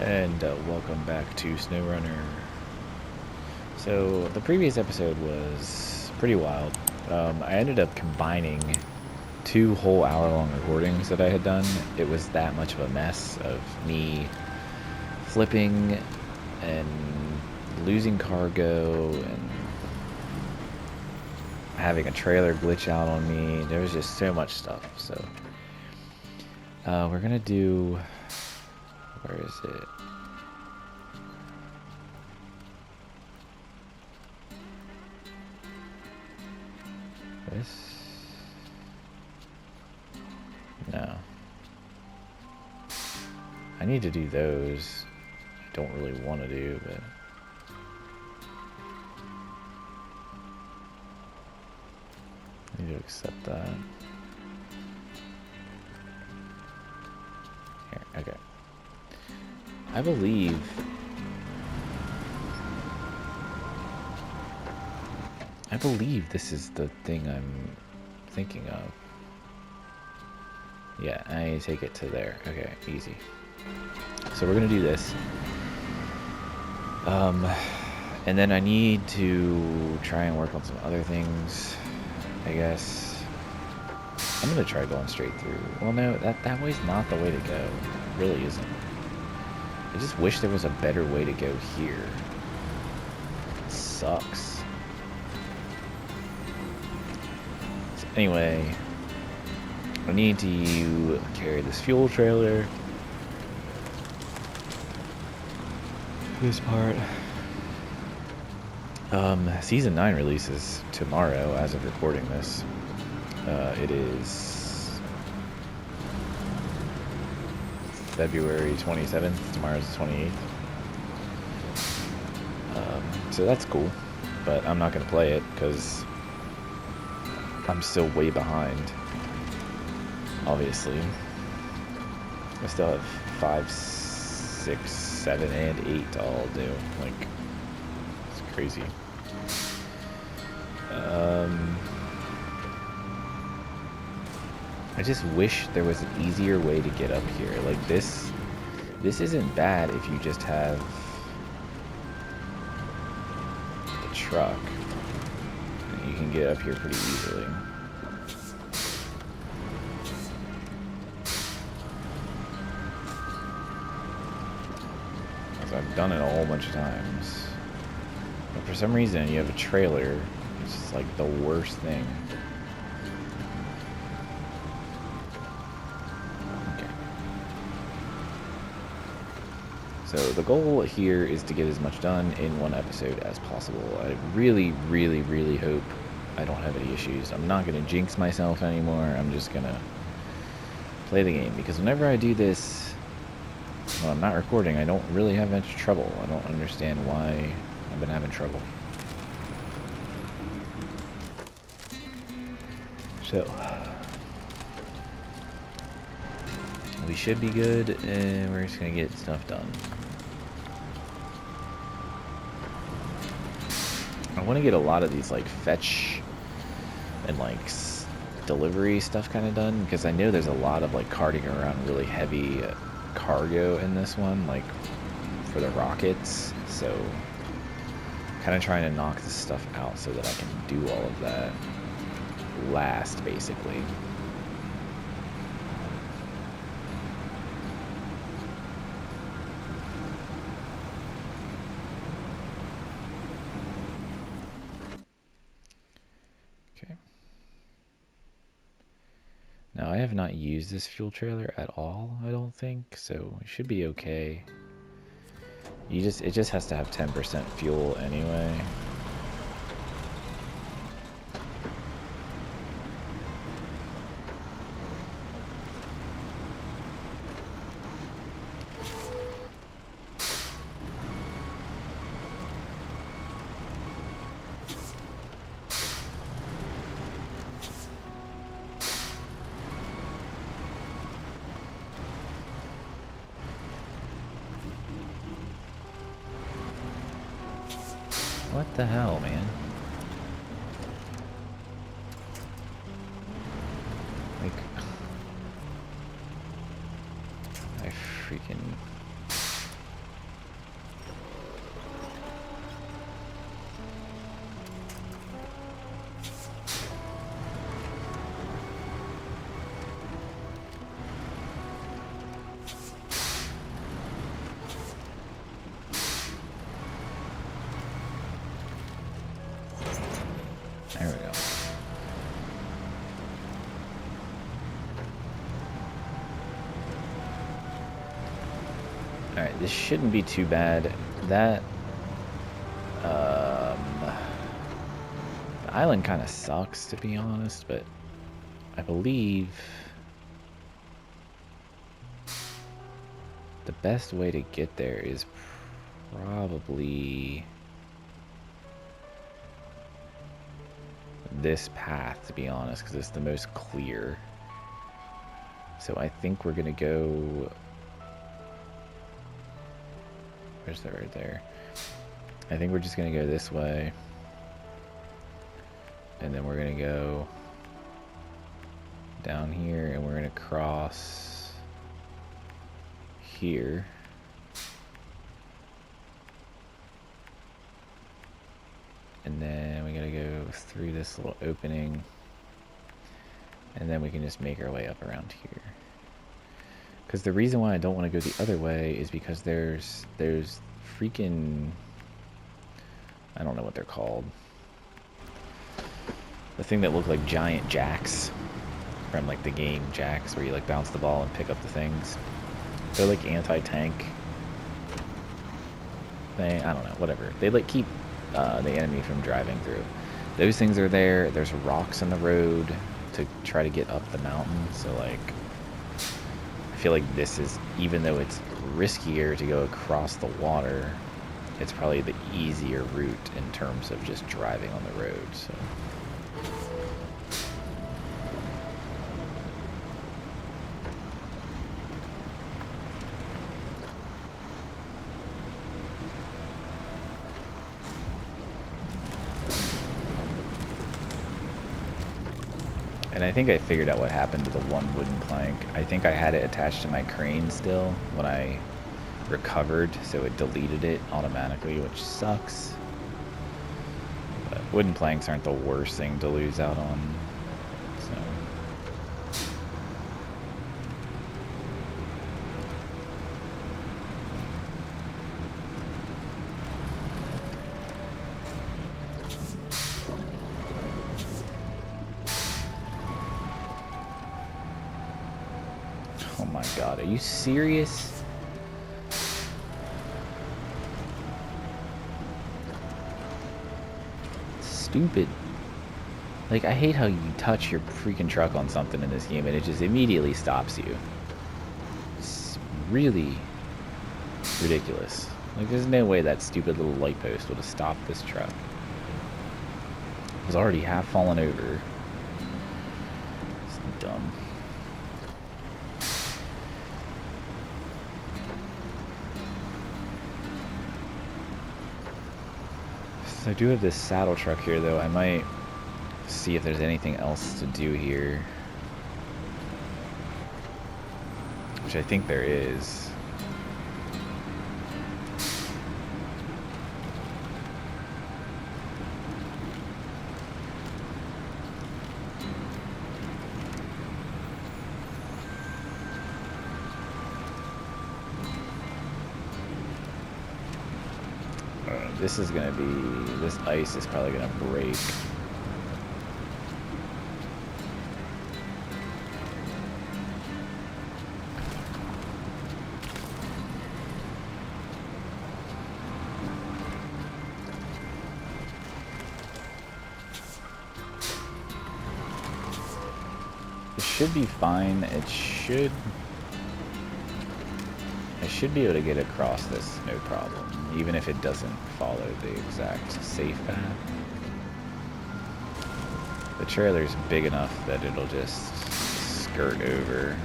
And welcome back to SnowRunner. So the previous episode was pretty wild. I ended up combining 2 whole hour-long recordings that I had done. It was that much of a mess of me flipping and losing cargo and having a trailer glitch out on me. There was just so much stuff. So we're gonna do... Where is it? This? No. I need to do those. I don't really want to do, but... I need to accept that. Here, okay. I believe... this is the thing I'm thinking of. Yeah, I take it to there. Okay, easy. So we're gonna do this. And then I need to try and work on some other things, I guess. I'm gonna try going straight through. Well, no, that way's not the way to go. It really isn't. I just wish there was a better way to go here. It sucks. So anyway, I need to carry this fuel trailer. This part. Season 9 releases tomorrow as of recording this. It is February 27th. Tomorrow's the 28th. So that's cool, but I'm not going to play it because I'm still way behind. Obviously. I still have 5, 6, 7, and 8 to all do. Like, it's crazy. I just wish there was an easier way to get up here. Like, this isn't bad if you just have the truck. You can get up here pretty easily. I've done it a whole bunch of times. But for some reason, you have a trailer. It's just like the worst thing. Okay. So the goal here is to get as much done in one episode as possible. I really, really, really hope I don't have any issues. I'm not going to jinx myself anymore. I'm just going to play the game. Because whenever I do this... when I'm not recording, I don't really have much trouble. I don't understand why I've been having trouble. So, we should be good, and we're just gonna get stuff done. I want to get a lot of these, like, fetch and, like, delivery stuff kind of done, because I know there's a lot of, like, carting around really heavy cargo in this one, like for the rockets, so kind of trying to knock this stuff out so that I can do all of that last, basically. Okay. Now, I have not used this fuel trailer at all, I don't think, so it should be okay. It just has to have 10% fuel anyway. What the hell, man? Like, I freaking... Alright, this shouldn't be too bad. That, the island kind of sucks, to be honest, but I believe the best way to get there is probably this path, to be honest, because it's the most clear. So I think we're gonna go... Where's that right there? I think we're just gonna go this way. And then we're gonna go down here and we're gonna cross here. And then we gotta go through this little opening. And then we can just make our way up around here. Because the reason why I don't want to go the other way is because there's freaking... I don't know what they're called. The thing that look like giant jacks from like the game Jacks, where you like bounce the ball and pick up the things. They're like anti-tank thing. I don't know, whatever. They like keep the enemy from driving through. Those things are there. There's rocks in the road to try to get up the mountain. So like, I feel like this is, even though it's riskier to go across the water, it's probably the easier route in terms of just driving on the road. So. And I think I figured out what happened to the one wooden plank. I think I had it attached to my crane still when I recovered, so it deleted it automatically, which sucks. But wooden planks aren't the worst thing to lose out on. So. Oh my god, are you serious? Stupid. Like, I hate how you touch your freaking truck on something in this game and it just immediately stops you. It's really ridiculous. Like, there's no way that stupid little light post would have stopped this truck. It was already half fallen over. It's dumb. I do have this saddle truck here, though. I might see if there's anything else to do here. Which I think there is. This is gonna be, this ice is probably gonna break. It should be fine. It should, I should be able to get across this, no problem, even if it doesn't follow the exact safe path. The trailer's big enough that it'll just skirt over.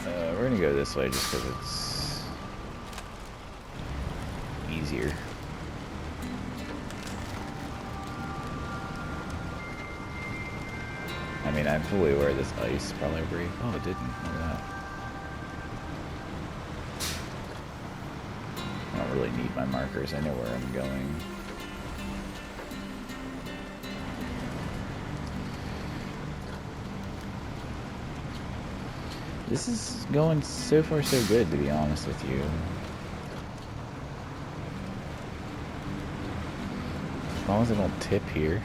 We're gonna go this way just because it's easier. I mean, I'm fully aware this ice probably break. Oh, it didn't. Look at that. I don't really need my markers. I know where I'm going. This is going so far so good, to be honest with you. As long as I don't tip here.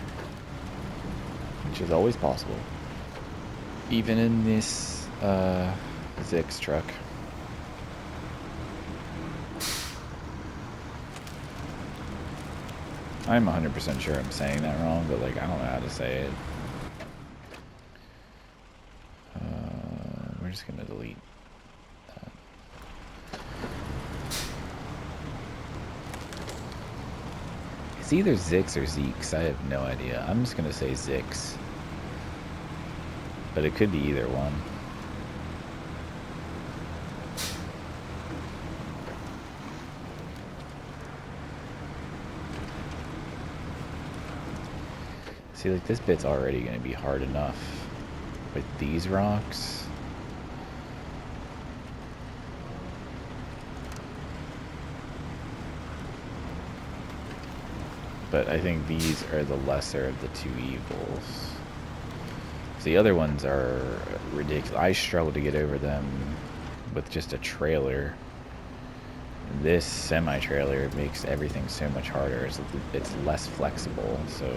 which is always possible. Even in this Zix truck. I'm 100% sure I'm saying that wrong, but like I don't know how to say it. We're just gonna delete that. It's either Zix or Zeeks. I have no idea. I'm just gonna say Zix, but it could be either one. See, like, this bit's already going to be hard enough with these rocks. But I think these are the lesser of the two evils. The other ones are ridiculous. I struggle to get over them with just a trailer. This semi-trailer makes everything so much harder. It's less flexible, so...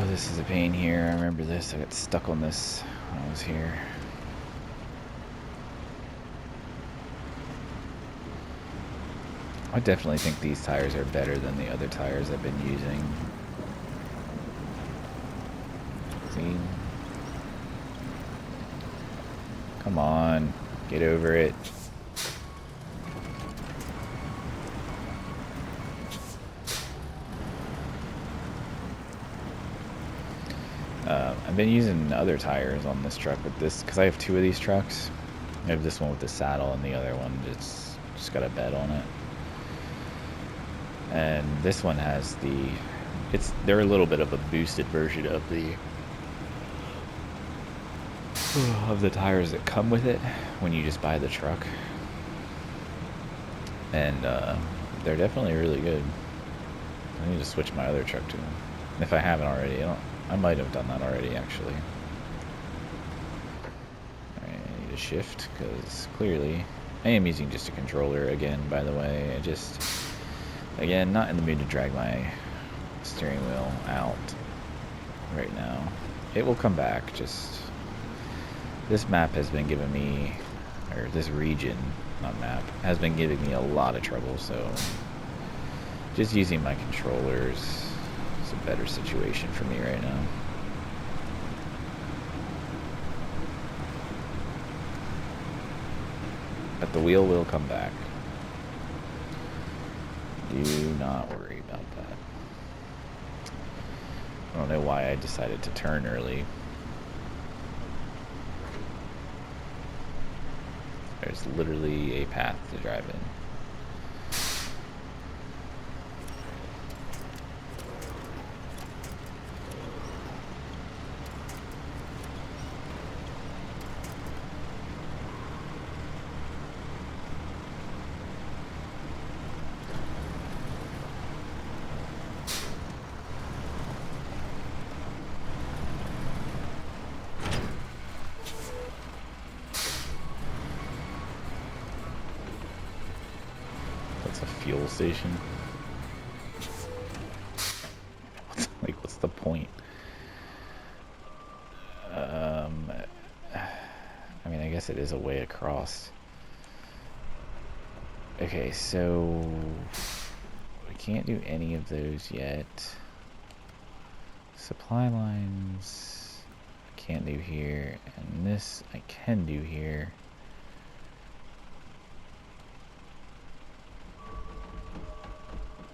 This is a pain here. I remember this. I got stuck on this when I was here. I definitely think these tires are better than the other tires I've been using. See? Come on. Get over it. I've been using other tires on this truck with this, because I have two of these trucks. I have this one with the saddle and the other one it's just got a bed on it. And this one has they're a little bit of a boosted version of the tires that come with it when you just buy the truck. And they're definitely really good. I need to switch my other truck to them. If I haven't already, I might have done that already, actually. Alright, I need to shift, because clearly I am using just a controller again, by the way. Again, not in the mood to drag my steering wheel out right now. It will come back, just... This map has been giving me, or this region, not map, has been giving me a lot of trouble, so... Just using my controllers... a better situation for me right now. But the wheel will come back. Do not worry about that. I don't know why I decided to turn early. There's literally a path to drive in. Fuel station. What's the point? I mean, I guess it is a way across. Okay, so we can't do any of those yet. Supply lines I can't do here, and this I can do here.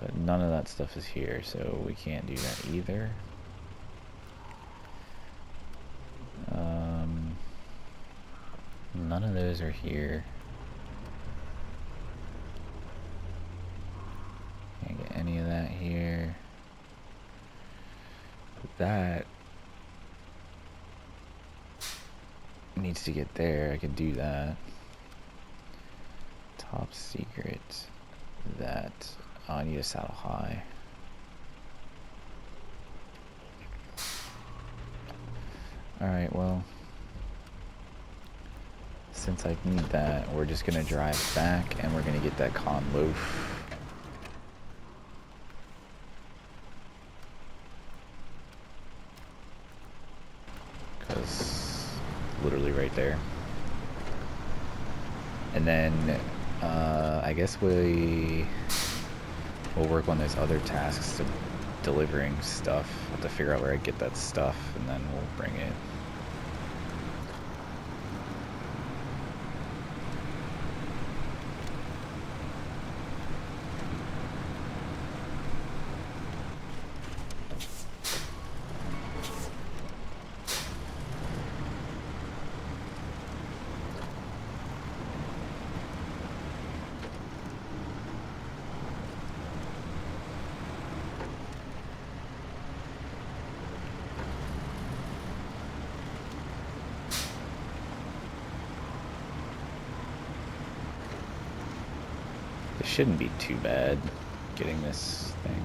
But none of that stuff is here, so we can't do that either. None of those are here. Can't get any of that here. That needs to get there. I could do that. Top secret. That. Oh, I need a saddle high. Alright, well. Since I need that, we're just gonna drive back and we're gonna get that con loaf. Because literally right there. And then I guess we'll work on those other tasks to delivering stuff. I'll have to figure out where I get that stuff and then we'll bring it. It shouldn't be too bad getting this thing.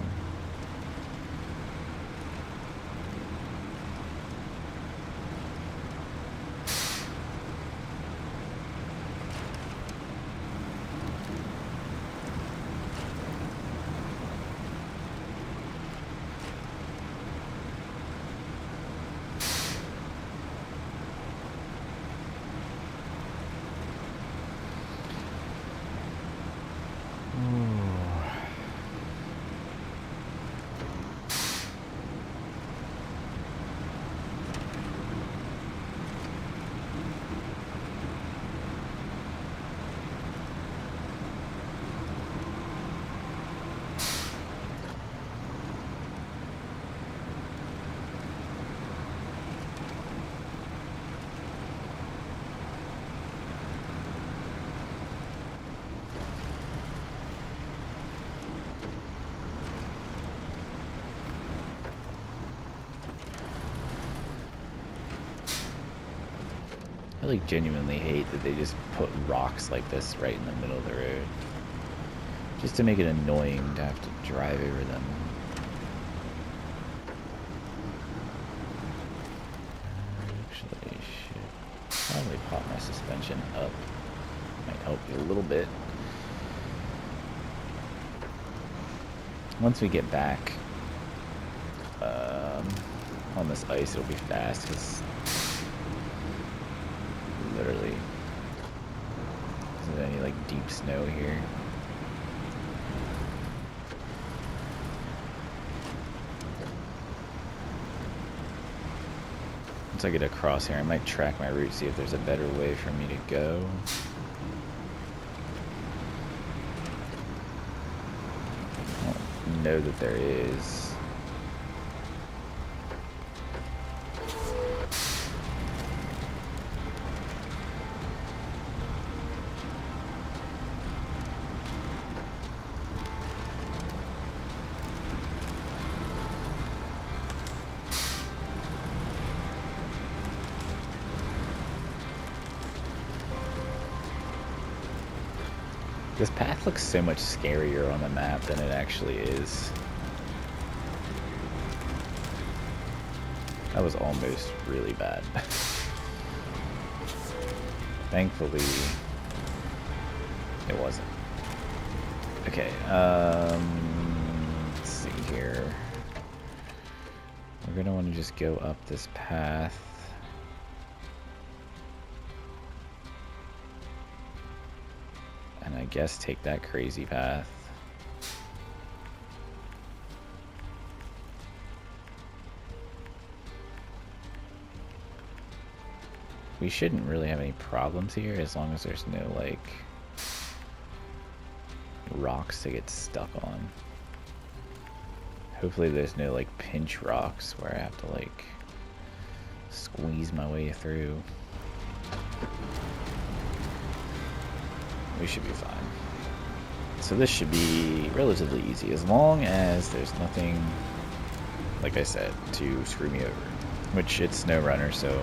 I like genuinely hate that they just put rocks like this right in the middle of the road. Just to make it annoying to have to drive over them. Actually, I should probably pop my suspension up. Might help you a little bit. Once we get back on this ice, it'll be fast because literally isn't any like deep snow here. Once I get across here, I might track my route, see if there's a better way for me to go. I don't know that there is. This path looks so much scarier on the map than it actually is. That was almost really bad. Thankfully, it wasn't. Okay, let's see here. We're gonna want to just go up this path. And I guess take that crazy path. We shouldn't really have any problems here as long as there's no like rocks to get stuck on. Hopefully there's no like pinch rocks where I have to like squeeze my way through. we should be fine. So this should be relatively easy, as long as there's nothing, like I said, to screw me over. Which it's SnowRunner, so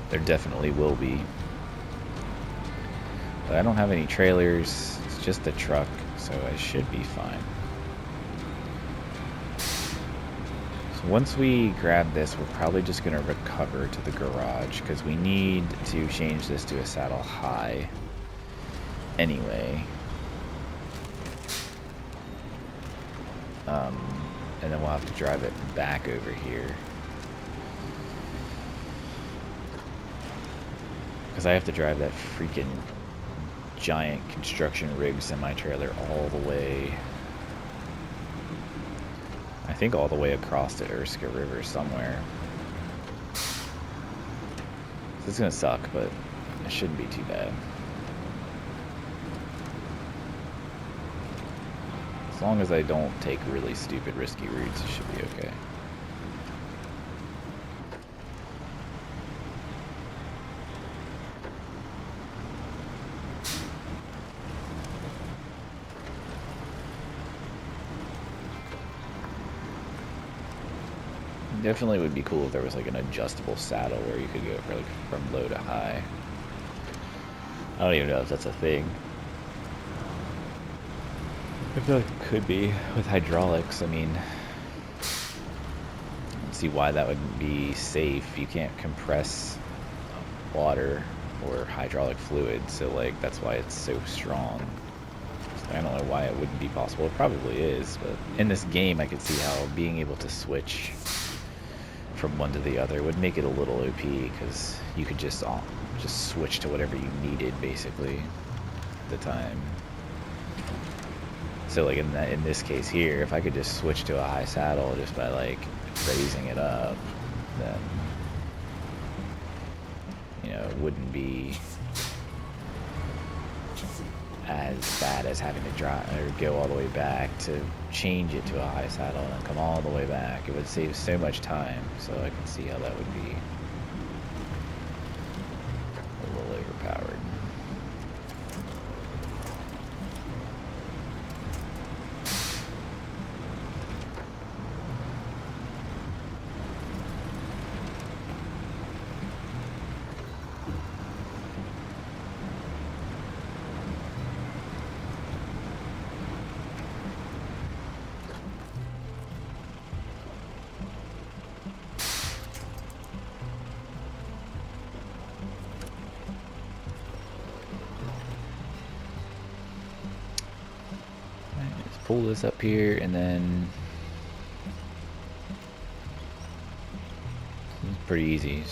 there definitely will be. But I don't have any trailers, it's just a truck, so I should be fine. So once we grab this, we're probably just going to recover to the garage, because we need to change this to a saddle high anyway. And then we'll have to drive it back over here. Because I have to drive that freaking giant construction rig semi-trailer all the way, I think all the way across the Erska River somewhere. This is going to suck, but it shouldn't be too bad. As long as I don't take really stupid risky routes, it should be okay. Definitely would be cool if there was like an adjustable saddle where you could go for like from low to high. I don't even know if that's a thing. I feel like it could be with hydraulics. I mean, I don't see why that would be safe. You can't compress water or hydraulic fluid, so like that's why it's so strong. So I don't know why it wouldn't be possible. It probably is, but in this game I could see how being able to switch from one to the other would make it a little OP, because you could just switch to whatever you needed basically at the time. So like in this case here, if I could just switch to a high saddle just by like raising it up, then you know it wouldn't be as bad as having to drive or go all the way back to change it to a high saddle and then come all the way back. It would save so much time, so I can see how that would be a little overpowered. Pull this up here, and then it's pretty easy.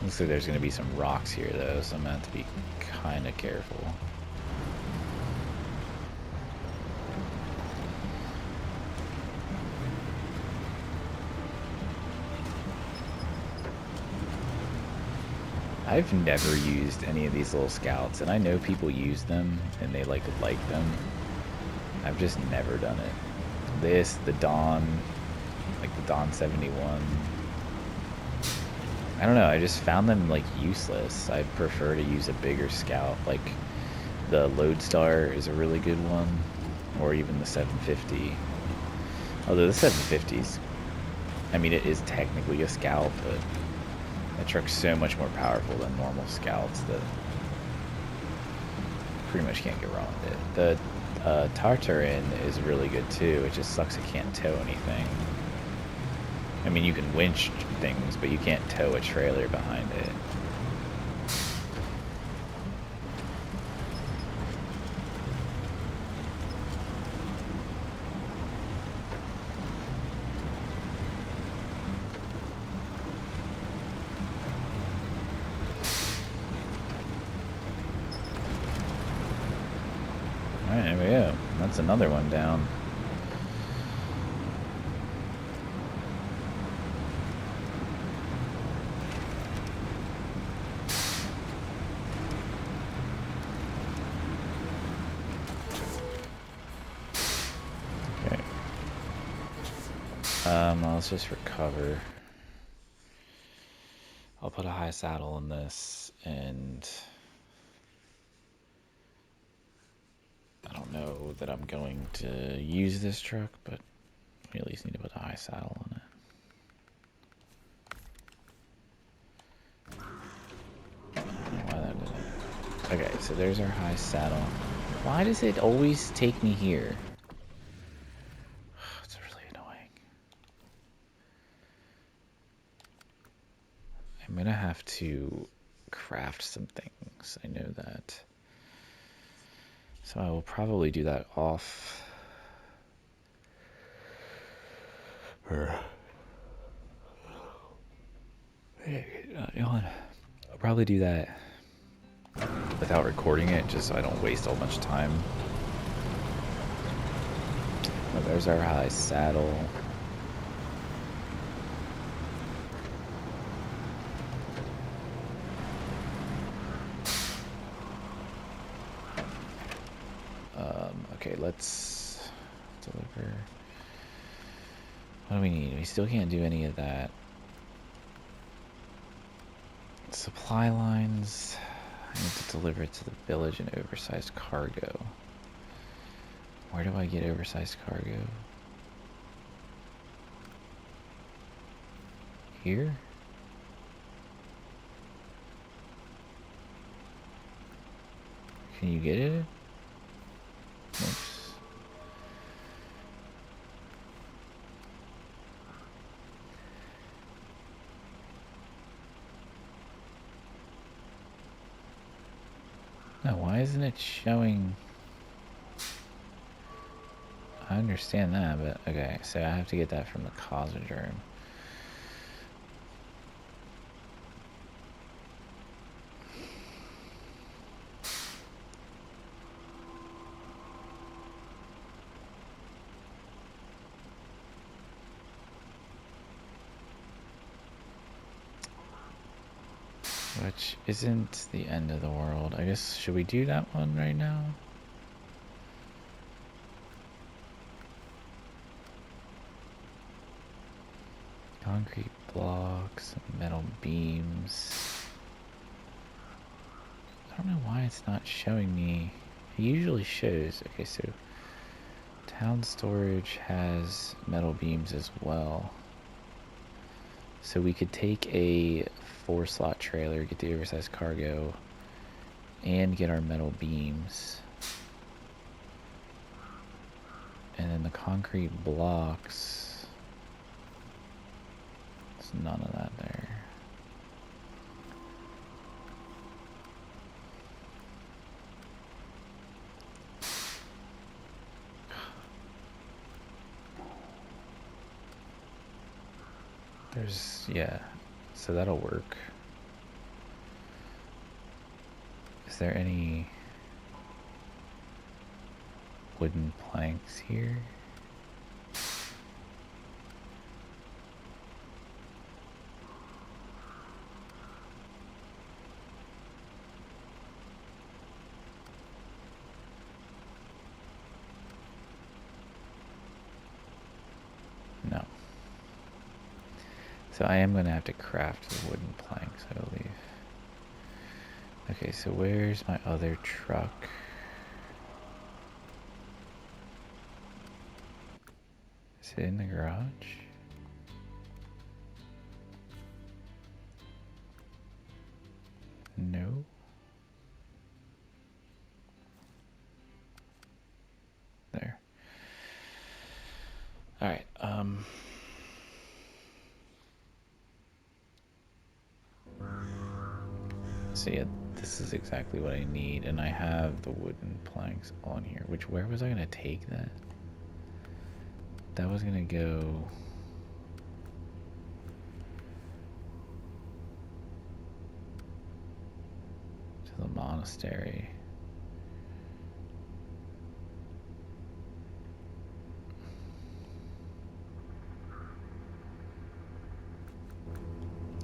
Looks like there's going to be some rocks here though, so I'm going to have to be kind of careful. I've never used any of these little scouts, and I know people use them and they like them. I've just never done it. This, the Dawn, like the Dawn 71. I don't know, I just found them like useless. I prefer to use a bigger scout. Like the Lodestar is a really good one, or even the 750. Although the 750's, I mean, it is technically a scout, but that truck's so much more powerful than normal scouts that pretty much can't go wrong with it. The Tartarin is really good too. It just sucks it can't tow anything. I mean, you can winch things, but you can't tow a trailer behind it. Alright, there we go. That's another one down. Okay. Let's just recover. I'll put a high saddle in this, and know that I'm going to use this truck, but we at least need to put a high saddle on it. I don't know why that didn't. Okay, so there's our high saddle. Why does it always take me here? It's really annoying. I'm gonna have to craft some things. I know that. So I will probably do that off. I'll probably do that without recording it, just so I don't waste all much time. Oh, there's our high saddle. Okay, let's deliver. What do we need? We still can't do any of that. Supply lines. I need to deliver it to the village in oversized cargo. Where do I get oversized cargo? Here? Can you get it? Oops. No, why isn't it showing? I understand that, but okay, so I have to get that from the cosmodrome. Which isn't the end of the world. I guess, should we do that one right now? Concrete blocks, metal beams. I don't know why it's not showing me. It usually shows. Okay, so town storage has metal beams as well. So we could take a 4-slot trailer, get the oversized cargo, and get our metal beams. And then the concrete blocks, there's none of that there. There's, yeah, so that'll work. Is there any wooden planks here? No. So I am going to have to craft the wooden planks, I believe. Okay, so where's my other truck? Is it in the garage? No. There. Alright, so yeah, this is exactly what I need, and I have the wooden planks on here, which, where was I going to take that? That was going to go... to the monastery.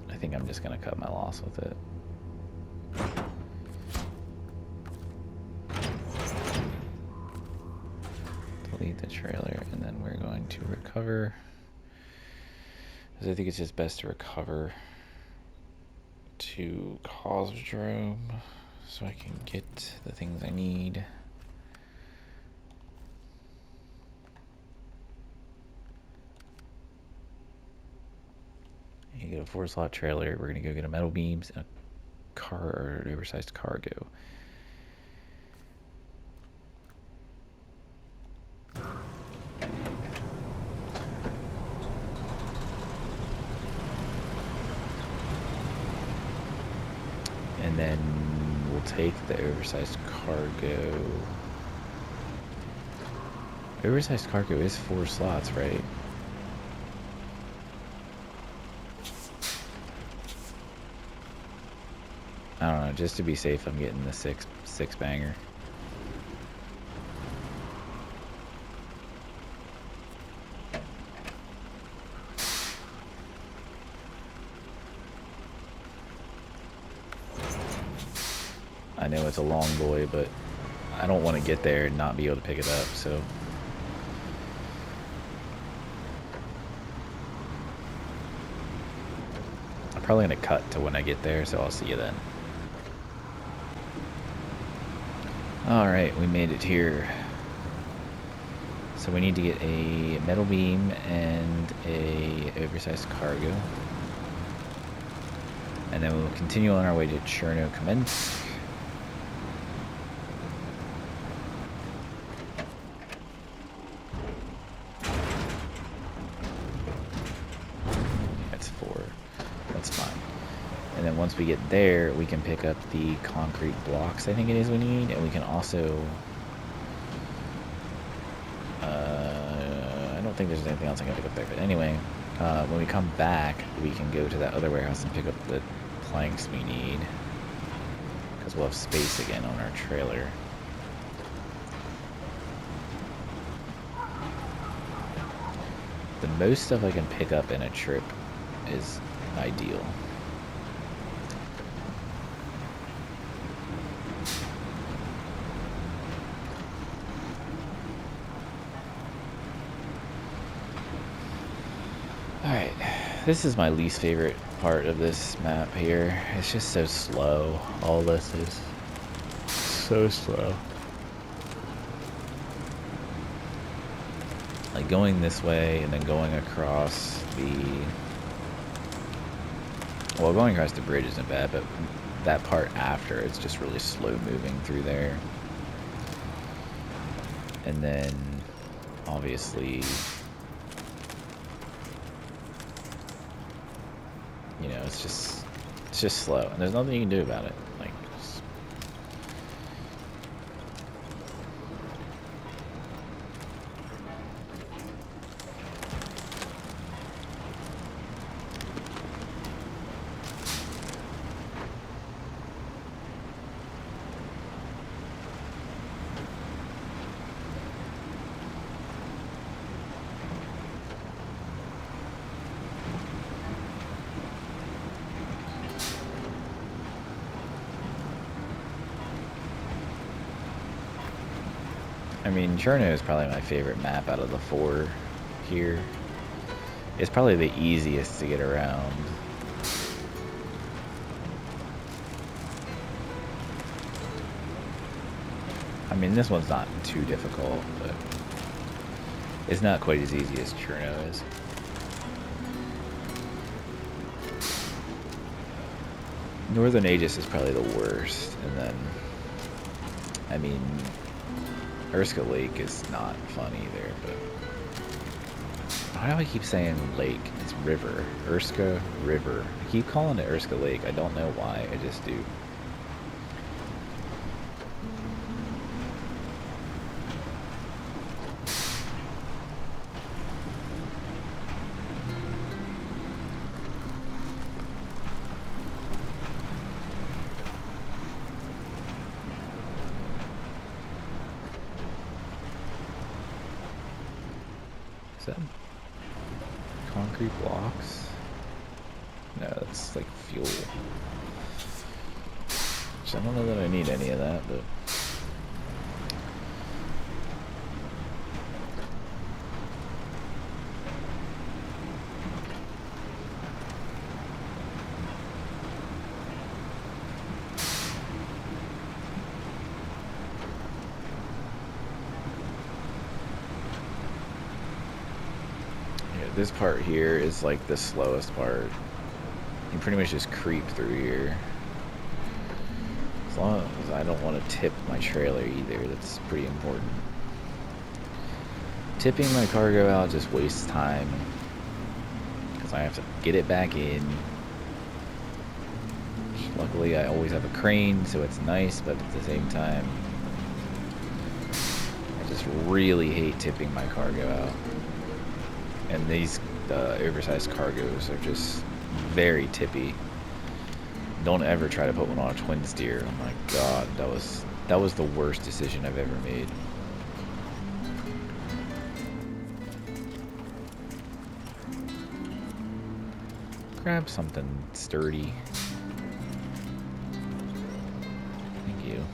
I think I'm just going to cut my loss with it. Delete the trailer, and then we're going to recover, because I think it's just best to recover to Cosmodrome so I can get the things I need. You get a 4-slot trailer. We're gonna go get a metal beams and a car or an oversized cargo. And then we'll take the oversized cargo. Oversized cargo is 4 slots, right? I don't know, just to be safe, I'm getting the six banger. I know it's a long boy, but I don't want to get there and not be able to pick it up, so. I'm probably going to cut to when I get there, so I'll see you then. Alright, we made it here. So we need to get a metal beam and a oversized cargo. And then we'll continue on our way to Cherno-Kamensk. That's 4. That's fine. And then once we get there, we can pick up the concrete blocks, I think it is, we need. And we can also... I don't think there's anything else I can pick up there. But anyway, when we come back, we can go to that other warehouse and pick up the planks we need. Because we'll have space again on our trailer. The most stuff I can pick up in a trip is ideal. Alright, this is my least favorite part of this map here. It's just so slow. All this is so slow. Like going this way and then going across the... Well, going across the bridge isn't bad, but that part after, it's just really slow moving through there. And then, obviously... You know, it's just slow, and there's nothing you can do about it. Like, just... I mean, Cherno is probably my favorite map out of the 4 here. It's probably the easiest to get around. I mean, this one's not too difficult, but it's not quite as easy as Cherno is. Northern Aegis is probably the worst, and then, I mean, Urska Lake is not fun either, but... Why do I keep saying lake? It's river. Urska River. I keep calling it Urska Lake. I don't know why. I just do. Is that concrete blocks? No, that's like fuel. Which I don't know that I need any of that, but... This part here is like the slowest part. You pretty much just creep through here. As long as I don't want to tip my trailer either, that's pretty important. Tipping my cargo out just wastes time, because I have to get it back in. Luckily, I always have a crane, so it's nice, but at the same time, I just really hate tipping my cargo out. And these oversized cargoes are just very tippy. Don't ever try to put one on a twin steer. Oh my god, that was the worst decision I've ever made. Grab something sturdy. Thank you.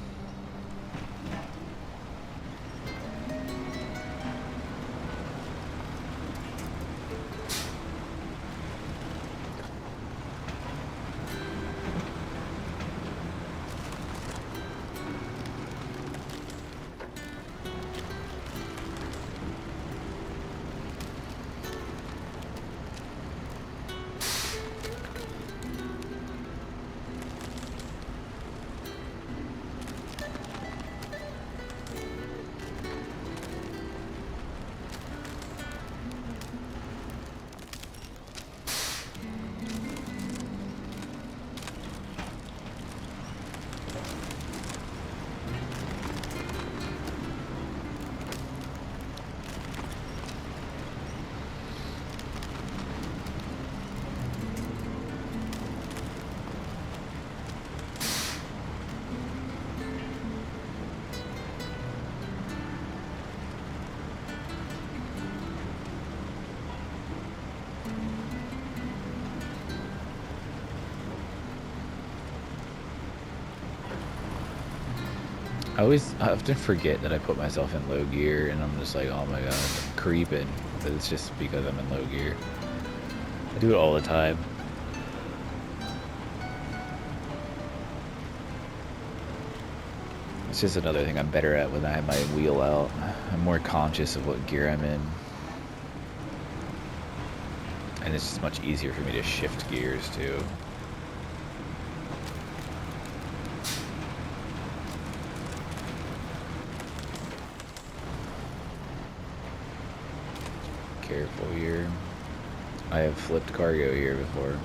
I often forget that I put myself in low gear, and I'm just like, oh my god, I'm creeping. But it's just because I'm in low gear. I do it all the time. It's just another thing I'm better at when I have my wheel out. I'm more conscious of what gear I'm in. And it's just much easier for me to shift gears too. Careful here. I have flipped cargo here before.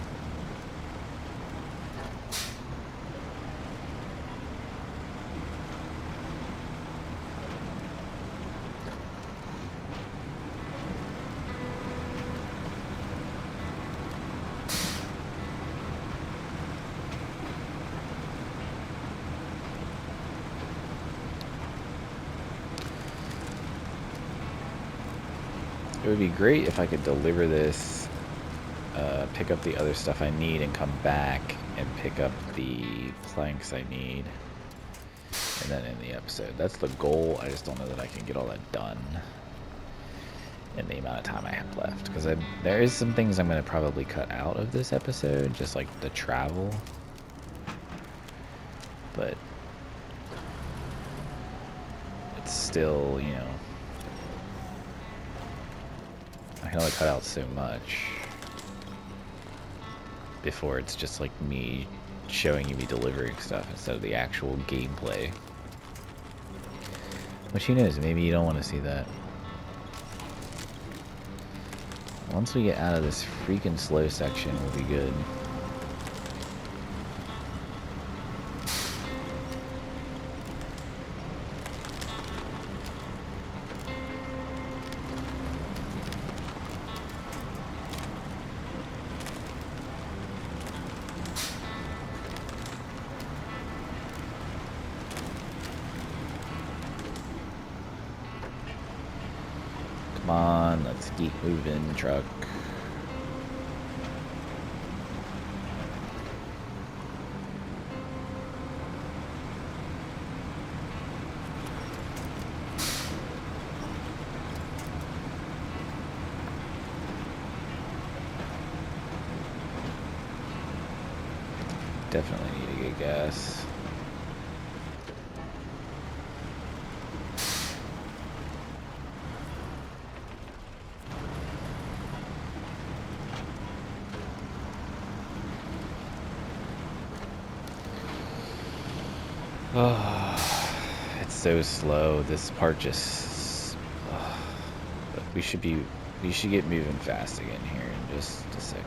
It would be great if I could deliver this, pick up the other stuff I need, and come back and pick up the planks I need, and then end the episode. That's the goal. I just don't know that I can get all that done in the amount of time I have left, because there is some things I'm going to probably cut out of this episode, just like the travel, but it's still, you know, I can only cut out so much before it's just like me showing you me delivering stuff instead of the actual gameplay. Which, who knows, maybe you don't want to see that. Once we get out of this freaking slow section, we'll be good. Come on, let's keep moving, truck. Definitely need to get gas. Oh, it's so slow. This part just... but we should get moving fast again here in just a second.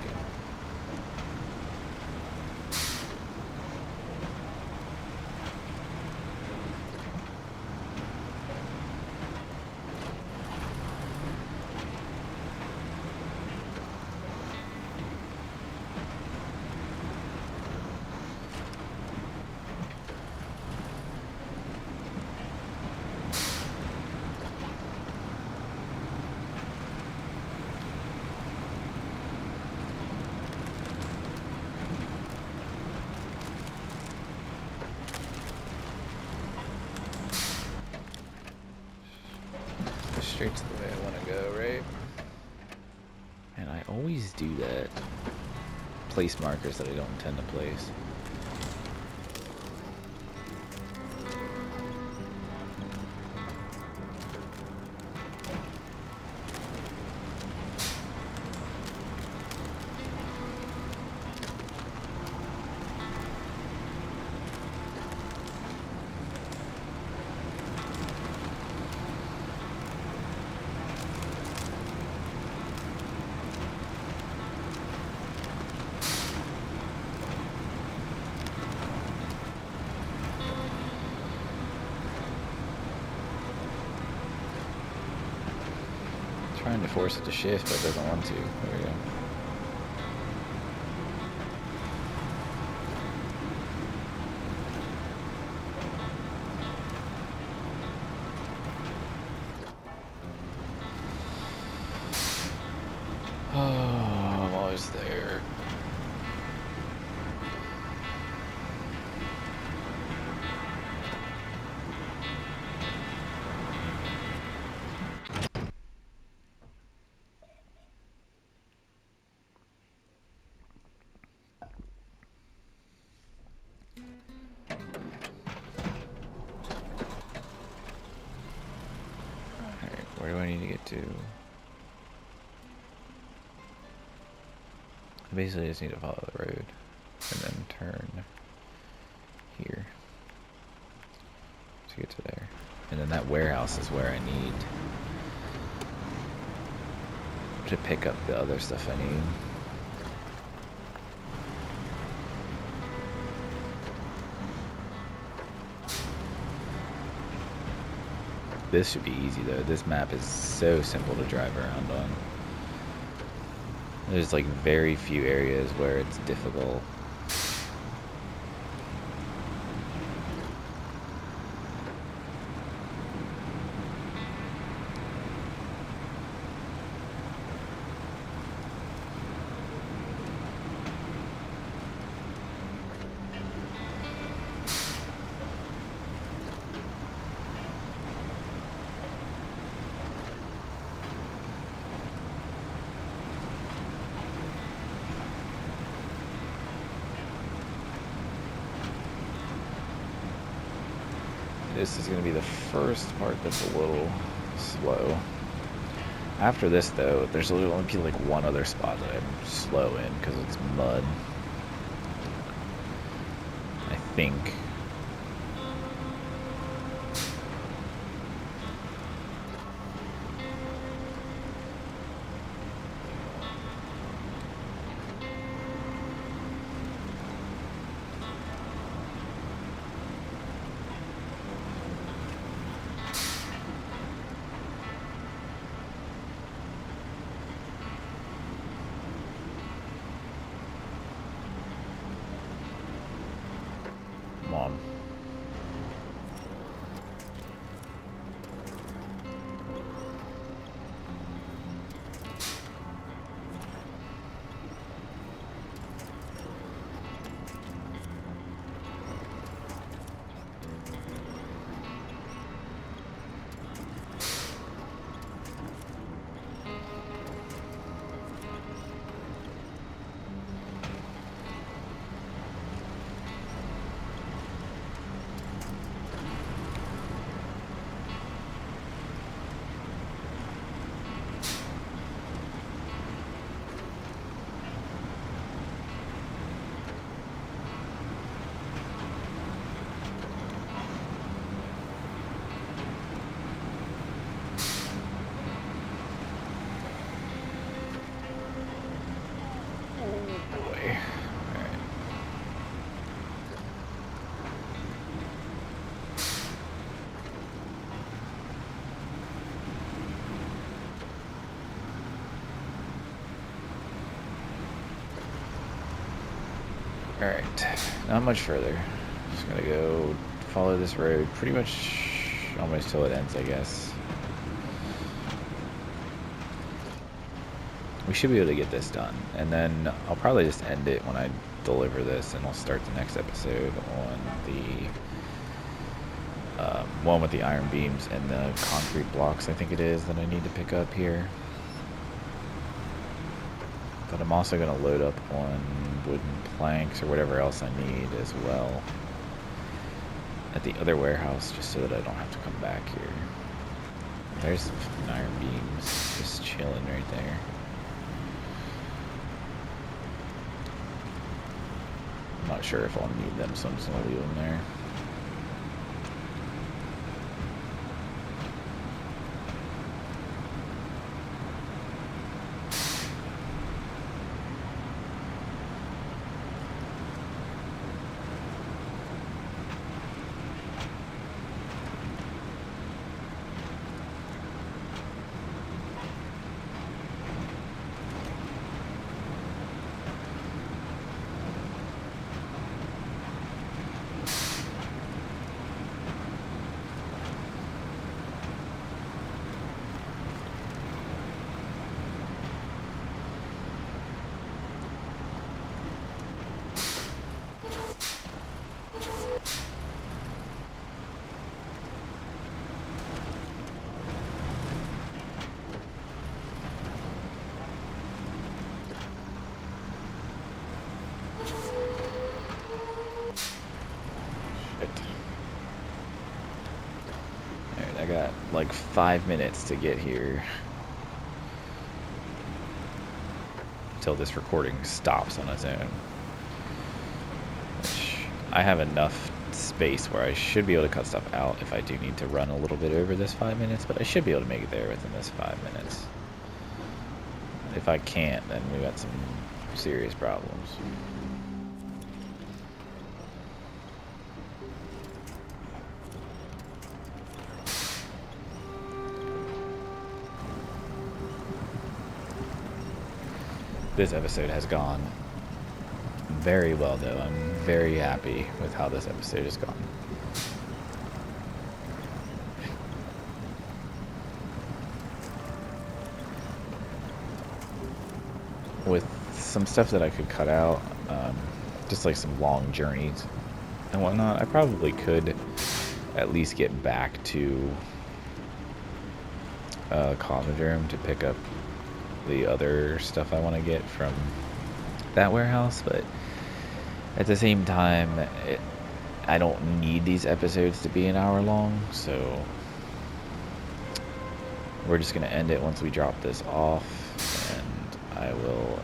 Straight to the way I want to go, right? And I always do that. Place markers that I don't intend to place. Trying to force it to shift, but it doesn't want to. There we go. Oh, I'm always there. Where do I need to get to? I basically just need to follow the road and then turn here to get to there. And then that warehouse is where I need to pick up the other stuff I need. This should be easy though. This map is so simple to drive around on. There's like very few areas where it's difficult. This is going to be the first part that's a little slow. After this, though, there's only be like one other spot that I'm slow in because it's mud. I think. Alright, not much further. Just gonna go follow this road pretty much almost till it ends, I guess. We should be able to get this done, and then I'll probably just end it when I deliver this, and I'll start the next episode on the one with the iron beams and the concrete blocks, I think it is, that I need to pick up here. But I'm also going to load up on wooden planks or whatever else I need as well at the other warehouse, just so that I don't have to come back here. There's some iron beams just chilling right there. I'm not sure if I'll need them, so I'm just going to leave them there. Alright, I got like 5 minutes to get here until this recording stops on its own. Which I have enough space where I should be able to cut stuff out if I do need to run a little bit over this 5 minutes, but I should be able to make it there within this 5 minutes. If I can't, then we got some serious problems. This episode has gone very well, though. I'm very happy with how this episode has gone. With some stuff that I could cut out, just like some long journeys and whatnot, I probably could at least get back to Commodore to pick up the other stuff I want to get from that warehouse, but at the same time, I don't need these episodes to be an hour long, so we're just going to end it once we drop this off, and I will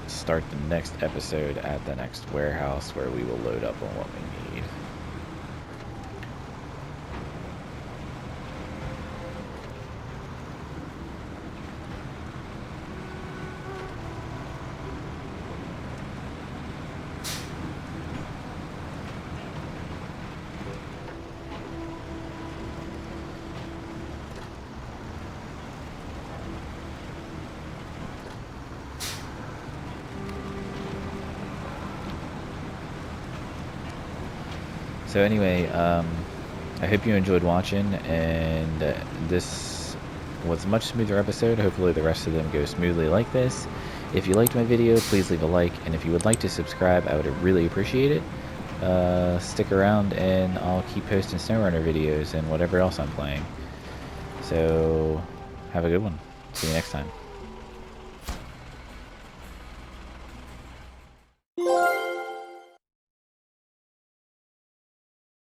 start the next episode at the next warehouse where we will load up on what we need. So anyway, I hope you enjoyed watching, and this was a much smoother episode. Hopefully the rest of them go smoothly like this. If you liked my video, please leave a like, and if you would like to subscribe, I would really appreciate it. Stick around, and I'll keep posting SnowRunner videos and whatever else I'm playing. So have a good one. See you next time.